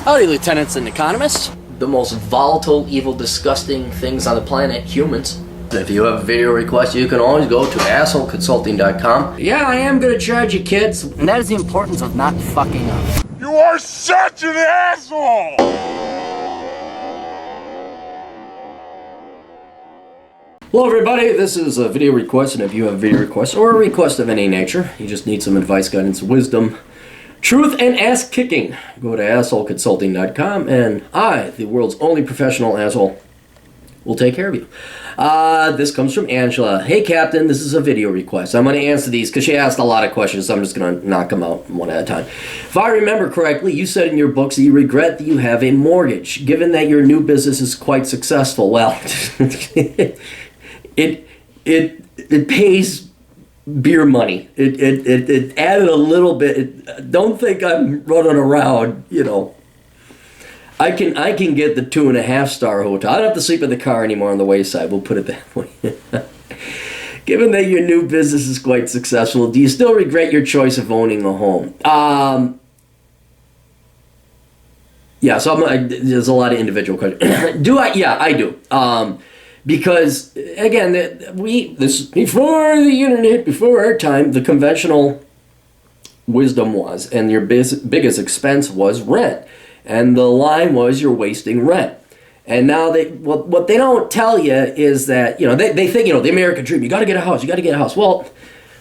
Howdy, lieutenants and economists. The most volatile, evil, disgusting things on the planet, humans. If you have a video request, you can always go to assholeconsulting.com. Yeah, I am gonna charge you, kids. And that is the importance of not fucking up. You are such an asshole! Hello everybody, this is a video request, and if you have a video request or a request of any nature, you just need some advice, guidance, wisdom, truth, and ass kicking, go to assholeconsulting.com, and I, the world's only professional asshole, will take care of you. This comes from Angela. Hey Captain, this is a video request. I'm going to answer these because she asked a lot of questions, so I'm just going to knock them out one at a time. If I remember correctly, you said in your books that you regret that you have a mortgage, given that your new business is quite successful. Well, it pays beer money. It added a little bit. Don't think I'm running around, you know. I can get the 2.5-star hotel. I don't have to sleep in the car anymore on the wayside. We'll put it that way. Given that your new business is quite successful, do you still regret your choice of owning a home? Yeah. So there's a lot of individual questions. Do I? Yeah, I do. Because again, this before the internet, before our time, the conventional wisdom was, and your biggest expense was rent. And the line was, you're wasting rent. And now what they don't tell you is that, you know, they think, you know, the American dream, you got to get a house, you got to get a house. Well,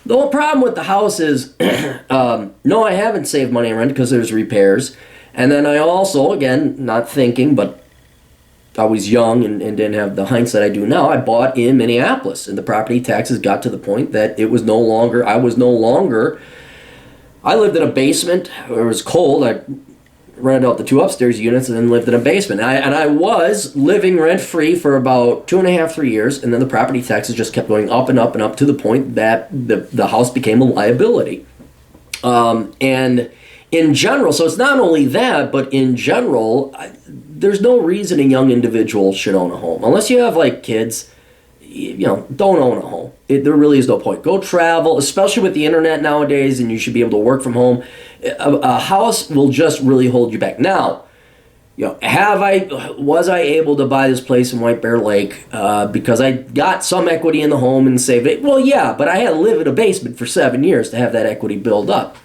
the whole problem with the house is, no, I haven't saved money on rent because there's repairs. And then I also, again, not thinking, but I was young and didn't have the hindsight I do now, I bought in Minneapolis. And the property taxes got to the point that it was no longer, I lived in a basement where it was cold. I rented out the 2 upstairs units and then lived in a basement. And I was living rent-free for about 2.5, 3 years, and then the property taxes just kept going up and up and up to the point that the house became a liability. And in general, so it's not only that, but in general, there's no reason a young individual should own a home. Unless you have, like, kids, you know, don't own a home. There really is no point. Go travel, especially with the internet nowadays, and you should be able to work from home. A house will just really hold you back. Now, you know, was I able to buy this place in White Bear Lake because I got some equity in the home and saved it? Well, yeah, but I had to live in a basement for 7 years to have that equity build up.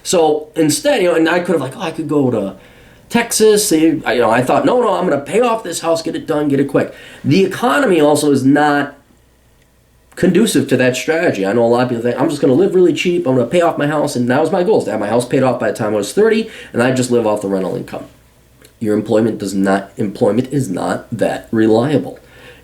So instead, you know, and I could have I could go to Texas. I thought, no, I'm going to pay off this house, get it done, get it quick. The economy also is not conducive to that strategy. I know a lot of people think, I'm just going to live really cheap, I'm going to pay off my house, and that was my goal, is to have my house paid off by the time I was 30, and I just live off the rental income. Your employment is not that reliable.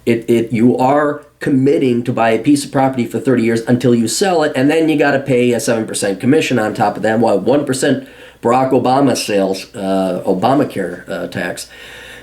You are committing to buy a piece of property for 30 years until you sell it, and then you got to pay a 7% commission on top of that, while 1% Barack Obama sales, Obamacare tax.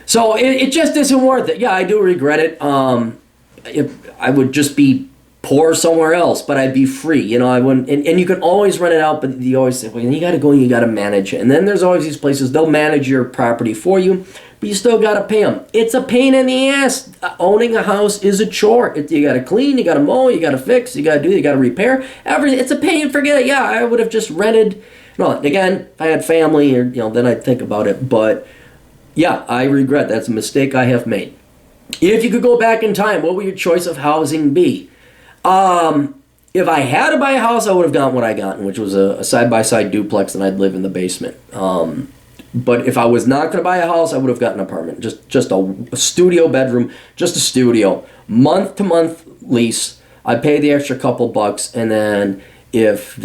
So it just isn't worth it. Yeah, I do regret it. I would just be poor somewhere else, but I'd be free. You know, I wouldn't. And you can always rent it out, but you always say, well, you got to go and you got to manage it. And then there's always these places, they'll manage your property for you, but you still got to pay them. It's a pain in the ass. Owning a house is a chore. You got to clean, you got to mow, you got to fix, you got to repair. Everything. It's a pain. Forget it. Yeah, I would have just rented. No, again, if I had family, or then I'd think about it. But yeah, I regret. That's a mistake I have made. If you could go back in time, what would your choice of housing be? If I had to buy a house, I would have gotten what I got, which was a side-by-side duplex, and I'd live in the basement. But if I was not going to buy a house, I would have gotten an apartment, just a studio bedroom, just a studio, month-to-month lease. I pay the extra couple bucks, and then if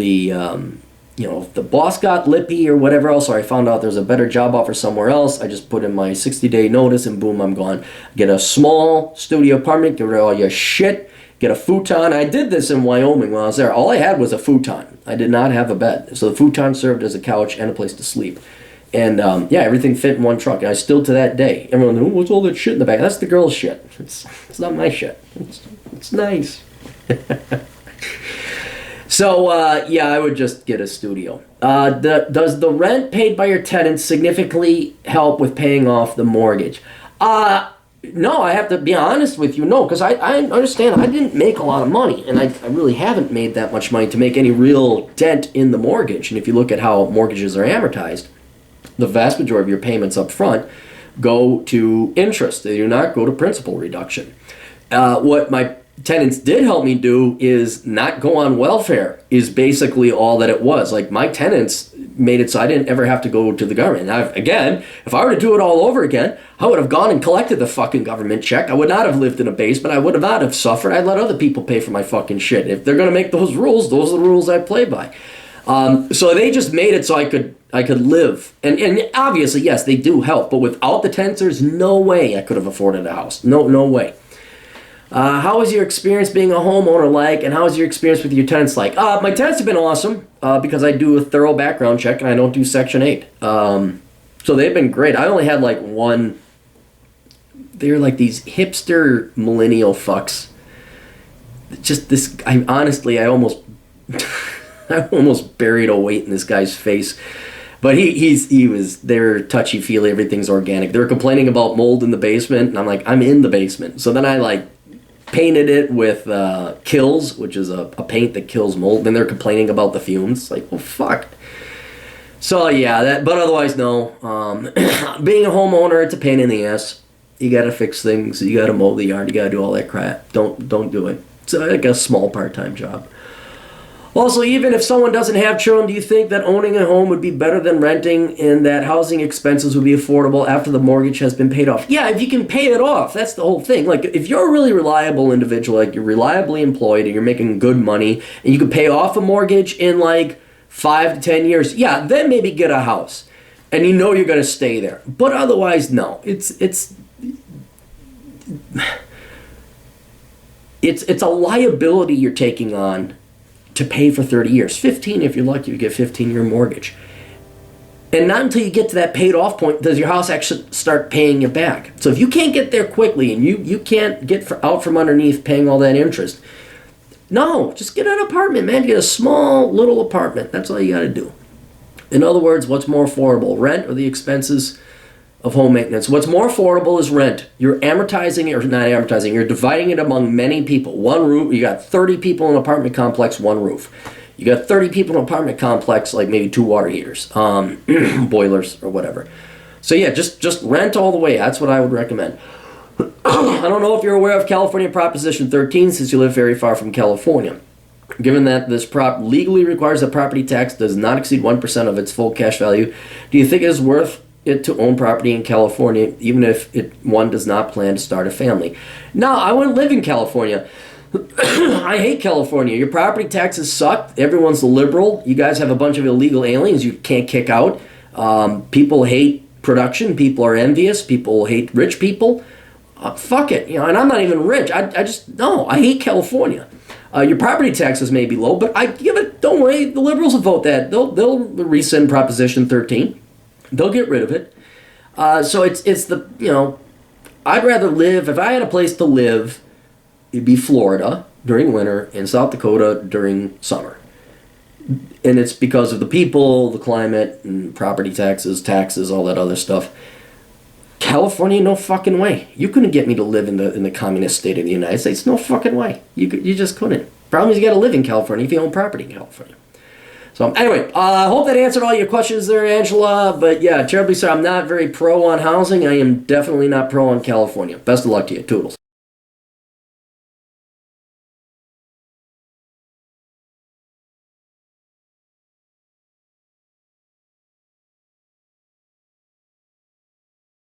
if the boss got lippy or whatever else, or I found out there's a better job offer somewhere else, I just put in my 60-day notice and boom, I'm gone. Get a small studio apartment, get rid of all your shit, get a futon. I did this in Wyoming when I was there. All I had was a futon. I did not have a bed. So the futon served as a couch and a place to sleep. And everything fit in one truck. And I still, to that day, everyone, what's all that shit in the back? That's the girl's shit. It's not my shit. It's nice. So, I would just get a studio. Does the rent paid by your tenants significantly help with paying off the mortgage? No, I have to be honest with you, no, because I understand I didn't make a lot of money, and I really haven't made that much money to make any real dent in the mortgage. And if you look at how mortgages are amortized, the vast majority of your payments up front go to interest. They do not go to principal reduction. What my tenants did help me do is not go on welfare is basically all that it was. Like, my tenants made it so I didn't ever have to go to the government. Now, again, if I were to do it all over again, I would have gone and collected the fucking government check. I would not have lived in a basement. I would not have suffered. I'd let other people pay for my fucking shit. If they're going to make those rules, those are the rules I play by. So they just made it so I could live. And obviously, yes, they do help. But without the tenants, there's no way I could have afforded a house. No way. How was your experience being a homeowner like, and how was your experience with your tenants like? My tenants have been awesome because I do a thorough background check and I don't do Section 8. So they've been great. I only had like one. They're like these hipster millennial fucks. Just this, I almost I almost buried a weight in this guy's face. But they're touchy-feely, everything's organic. They were complaining about mold in the basement, and I'm like, I'm in the basement. So then I like painted it with Kills, which is a paint that kills mold. Then they're complaining about the fumes. Like, well, fuck. So yeah, but otherwise, no. Being a homeowner, it's a pain in the ass. You gotta fix things. You gotta mow the yard. You gotta do all that crap. Don't do it. It's like a small part-time job. Also, even if someone doesn't have children, do you think that owning a home would be better than renting and that housing expenses would be affordable after the mortgage has been paid off? Yeah, if you can pay it off, that's the whole thing. Like, if you're a really reliable individual, like you're reliably employed and you're making good money and you can pay off a mortgage in like 5 to 10 years, yeah, then maybe get a house. And you know you're going to stay there. But otherwise, no. It's a liability you're taking on to pay for 30 years. 15 if you're lucky, you get a 15-year mortgage. And not until you get to that paid off point does your house actually start paying you back. So if you can't get there quickly and you can't get out from underneath paying all that interest, no, just get an apartment, man. Get a small little apartment. That's all you got to do. In other words, what's more affordable, rent or the expenses of home maintenance? What's more affordable is rent. You're amortizing it, or not amortizing, you're dividing it among many people. One roof, you got 30 people in an apartment complex, one roof. You got 30 people in an apartment complex, like maybe 2 water heaters, boilers or whatever. So yeah, just rent all the way. That's what I would recommend. I don't know if you're aware of California Proposition 13 since you live very far from California. Given that this prop legally requires that property tax does not exceed 1% of its full cash value, do you think it is worth it to own property in California, even if one does not plan to start a family? No, I wouldn't live in California. I hate California. Your property taxes suck. Everyone's liberal. You guys have a bunch of illegal aliens you can't kick out. People hate production. People are envious. People hate rich people. Fuck it. And I'm not even rich. I hate California. Your property taxes may be low, but don't worry. The liberals will vote that. They'll rescind Proposition 13. They'll get rid of it. So it's I'd rather live, if I had a place to live, it'd be Florida during winter and South Dakota during summer. And it's because of the people, the climate, and property taxes, all that other stuff. California, no fucking way. You couldn't get me to live in the communist state of the United States. No fucking way. You just couldn't. Problem is you got to live in California if you own property in California. So anyway, I hope that answered all your questions there, Angela. But yeah, terribly sorry. I'm not very pro on housing. I am definitely not pro on California. Best of luck to you. Toodles.